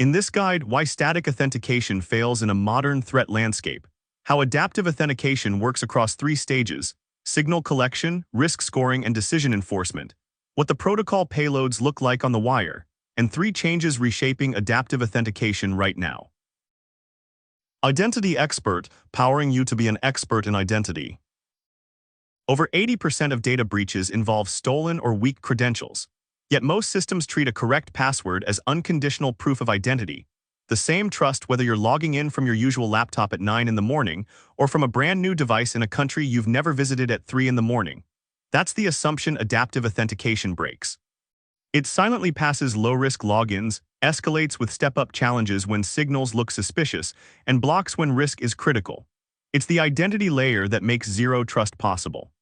In this guide, why static authentication fails in a modern threat landscape, how adaptive authentication works across 3 stages: signal collection, risk scoring, and decision enforcement, what the protocol payloads look like on the wire, and 3 changes reshaping adaptive authentication right now. Identity Expert, powering you to be an expert in identity. Over 80% of data breaches involve stolen or weak credentials. Yet most systems treat a correct password as unconditional proof of identity, the same trust whether you're logging in from your usual laptop at 9 in the morning or from a brand new device in a country you've never visited at 3 in the morning. That's the assumption adaptive authentication breaks. It silently passes low-risk logins, escalates with step-up challenges when signals look suspicious, and blocks when risk is critical. It's the identity layer that makes zero trust possible.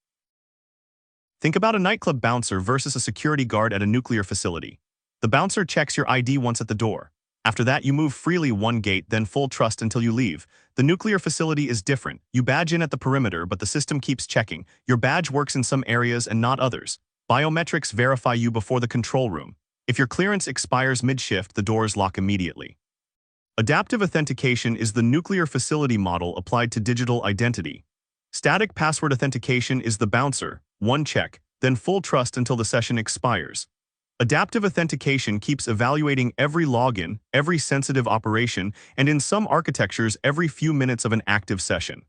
Think about a nightclub bouncer versus a security guard at a nuclear facility. The bouncer checks your ID once at the door. After that, you move freely one gate, then full trust until you leave. The nuclear facility is different. You badge in at the perimeter, but the system keeps checking. Your badge works in some areas and not others. Biometrics verify you before the control room. If your clearance expires mid-shift, the doors lock immediately. Adaptive authentication is the nuclear facility model applied to digital identity. Static password authentication is the bouncer, one check, then full trust until the session expires. Adaptive authentication keeps evaluating every login, every sensitive operation, and in some architectures, every few minutes of an active session.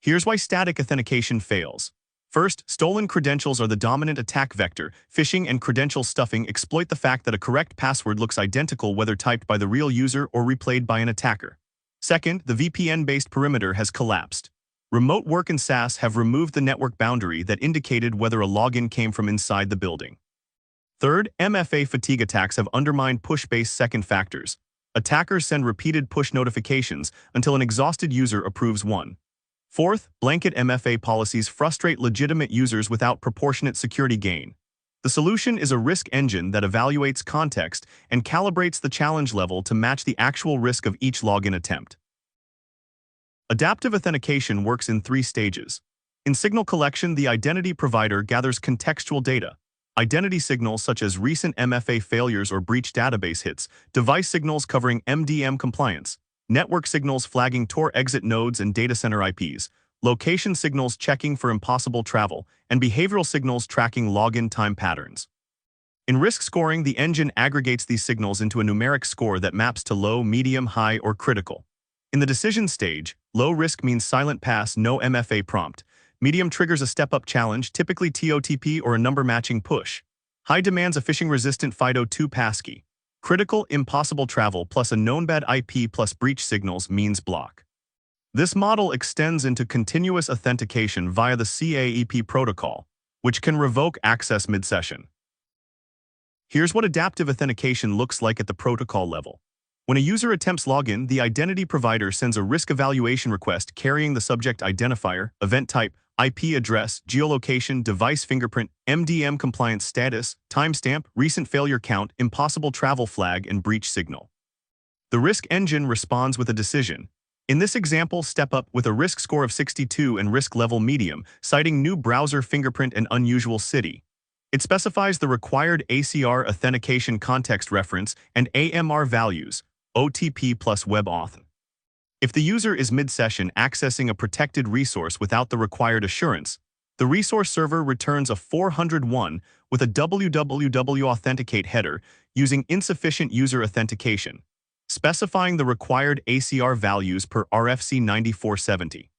Here's why static authentication fails. First, stolen credentials are the dominant attack vector. Phishing and credential stuffing exploit the fact that a correct password looks identical whether typed by the real user or replayed by an attacker. Second, the VPN-based perimeter has collapsed. Remote work and SaaS have removed the network boundary that indicated whether a login came from inside the building. Third, MFA fatigue attacks have undermined push-based second factors. Attackers send repeated push notifications until an exhausted user approves one. Fourth, blanket MFA policies frustrate legitimate users without proportionate security gain. The solution is a risk engine that evaluates context and calibrates the challenge level to match the actual risk of each login attempt. Adaptive authentication works in 3 stages. In signal collection, the identity provider gathers contextual data: identity signals such as recent MFA failures or breach database hits, device signals covering MDM compliance, network signals flagging Tor exit nodes and data center IPs, location signals checking for impossible travel, and behavioral signals tracking login time patterns. In risk scoring, the engine aggregates these signals into a numeric score that maps to low, medium, high, or critical. In the decision stage, low risk means silent pass, no MFA prompt. Medium triggers a step-up challenge, typically TOTP or a number-matching push. High demands a phishing-resistant FIDO2 passkey. Critical, impossible travel plus a known bad IP plus breach signals means block. This model extends into continuous authentication via the CAEP protocol, which can revoke access mid-session. Here's what adaptive authentication looks like at the protocol level. When a user attempts login, the identity provider sends a risk evaluation request carrying the subject identifier, event type, IP address, geolocation, device fingerprint, MDM compliance status, timestamp, recent failure count, impossible travel flag, and breach signal. The risk engine responds with a decision. In this example, step up with a risk score of 62 and risk level medium, citing new browser fingerprint and unusual city. It specifies the required ACR authentication context reference and AMR values, OTP plus web auth. If the user is mid-session accessing a protected resource without the required assurance, the resource server returns a 401 with a www.authenticate header using insufficient user authentication, specifying the required ACR values per RFC 9470.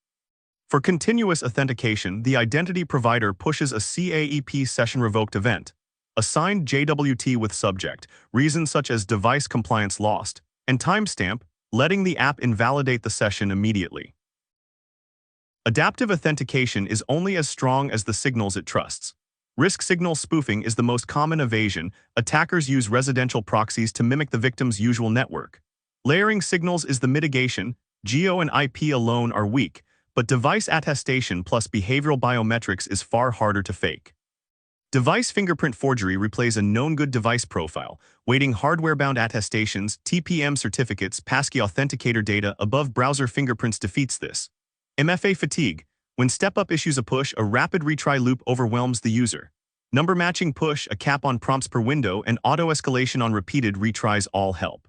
For continuous authentication, the identity provider pushes a CAEP session revoked event, a signed JWT with subject, reasons such as device compliance lost, and timestamp, letting the app invalidate the session immediately. Adaptive authentication is only as strong as the signals it trusts. Risk signal spoofing is the most common evasion. Attackers use residential proxies to mimic the victim's usual network. Layering signals is the mitigation. Geo and IP alone are weak, but device attestation plus behavioral biometrics is far harder to fake. Device fingerprint forgery replays a known good device profile, weighting hardware-bound attestations, TPM certificates, passkey authenticator data above browser fingerprints defeats this. MFA fatigue. When step-up issues a push, a rapid retry loop overwhelms the user. Number matching push, a cap on prompts per window, and auto-escalation on repeated retries all help.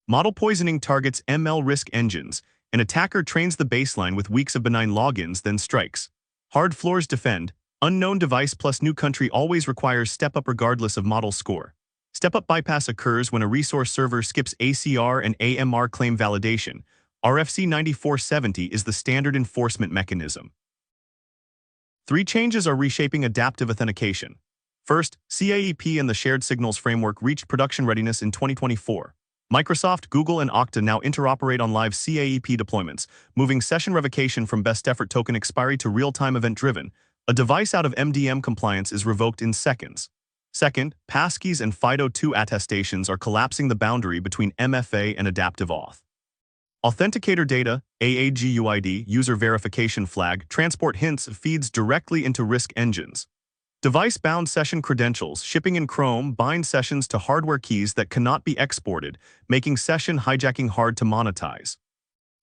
Model poisoning targets ML risk engines. An attacker trains the baseline with weeks of benign logins, then strikes. Hard floors defend. Unknown device plus new country always requires step-up regardless of model score. Step-up bypass occurs when a resource server skips ACR and AMR claim validation. RFC 9470 is the standard enforcement mechanism. 3 changes are reshaping adaptive authentication. First, CAEP and the Shared Signals Framework reached production readiness in 2024. Microsoft, Google, and Okta now interoperate on live CAEP deployments, moving session revocation from best effort token expiry to real-time event-driven. A device out of MDM compliance is revoked in seconds. Second, passkeys and FIDO2 attestations are collapsing the boundary between MFA and adaptive auth. Authenticator data, AAGUID, user verification flag, transport hints feeds directly into risk engines. Device-bound session credentials, shipping in Chrome, bind sessions to hardware keys that cannot be exported, making session hijacking hard to monetize.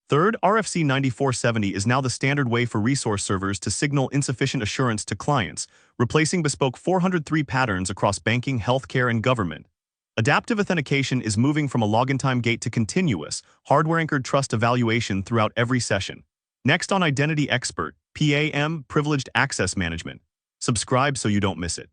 Third, RFC 9470 is now the standard way for resource servers to signal insufficient assurance to clients, replacing bespoke 403 patterns across banking, healthcare, and government. Adaptive authentication is moving from a login time gate to continuous, hardware-anchored trust evaluation throughout every session. Next on Identity Expert, PAM, Privileged Access Management. Subscribe so you don't miss it.